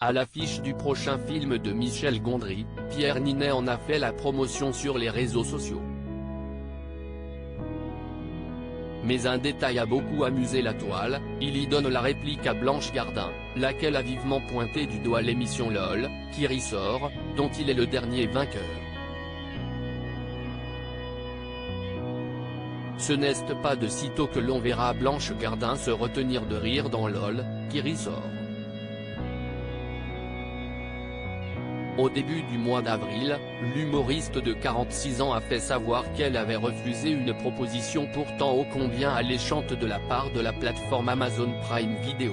À l'affiche du prochain film de Michel Gondry, Pierre Ninet en a fait la promotion sur les réseaux sociaux. Mais un détail a beaucoup amusé la toile, il y donne la réplique à Blanche Gardin, laquelle a vivement pointé du doigt l'émission LOL, qui ressort, dont il est le dernier vainqueur. Ce n'est pas de sitôt que l'on verra Blanche Gardin se retenir de rire dans LOL, qui ressort. Au début du mois d'avril, l'humoriste de 46 ans a fait savoir qu'elle avait refusé une proposition pourtant ô combien alléchante de la part de la plateforme Amazon Prime Video.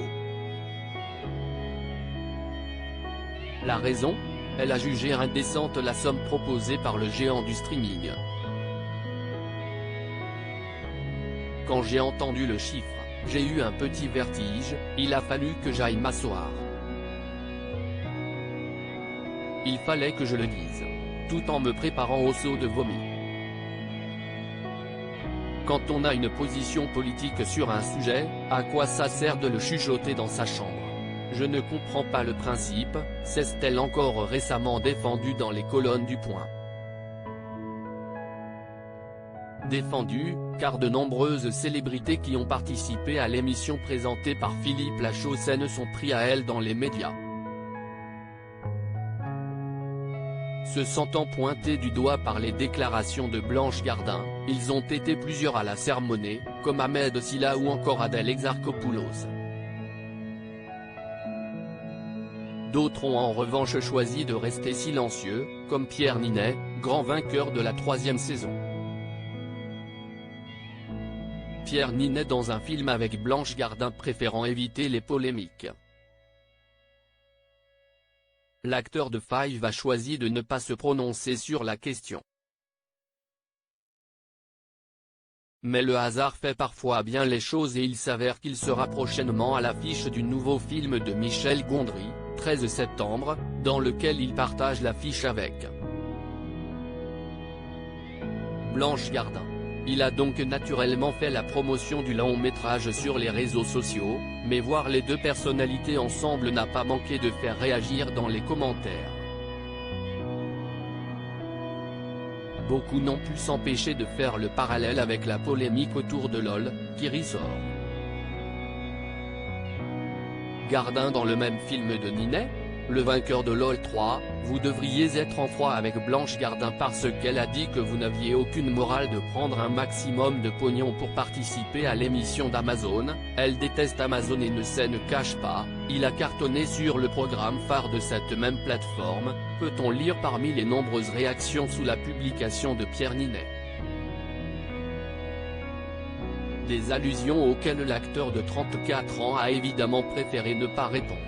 La raison ? Elle a jugé indécente la somme proposée par le géant du streaming. Quand j'ai entendu le chiffre, j'ai eu un petit vertige, il a fallu que j'aille m'asseoir. Il fallait que je le dise. Tout en me préparant au saut de vomi. Quand on a une position politique sur un sujet, à quoi ça sert de le chuchoter dans sa chambre? Je ne comprends pas le principe, s'est-elle encore récemment défendue dans les colonnes du Point. Défendue, car de nombreuses célébrités qui ont participé à l'émission présentée par Philippe Lachausène sont pris à elle dans les médias. Se sentant pointés du doigt par les déclarations de Blanche Gardin, ils ont été plusieurs à la sermonner, comme Ahmed Silla ou encore Adèle Exarchopoulos. D'autres ont en revanche choisi de rester silencieux, comme Pierre Ninet, grand vainqueur de la 3e saison. Pierre Ninet dans un film avec Blanche Gardin préférant éviter les polémiques. L'acteur de Five a choisi de ne pas se prononcer sur la question. Mais le hasard fait parfois bien les choses et il s'avère qu'il sera prochainement à l'affiche du nouveau film de Michel Gondry, 13 septembre, dans lequel il partage l'affiche avec Blanche Gardin. Il a donc naturellement fait la promotion du long-métrage sur les réseaux sociaux, mais voir les deux personnalités ensemble n'a pas manqué de faire réagir dans les commentaires. Beaucoup n'ont pu s'empêcher de faire le parallèle avec la polémique autour de LOL, qui ressort. Gardin dans le même film de Ninet, le vainqueur de LOL 3, vous devriez être en froid avec Blanche Gardin parce qu'elle a dit que vous n'aviez aucune morale de prendre un maximum de pognon pour participer à l'émission d'Amazon, elle déteste Amazon et ne cache pas, il a cartonné sur le programme phare de cette même plateforme, peut-on lire parmi les nombreuses réactions sous la publication de Pierre Ninet. Des allusions auxquelles l'acteur de 34 ans a évidemment préféré ne pas répondre.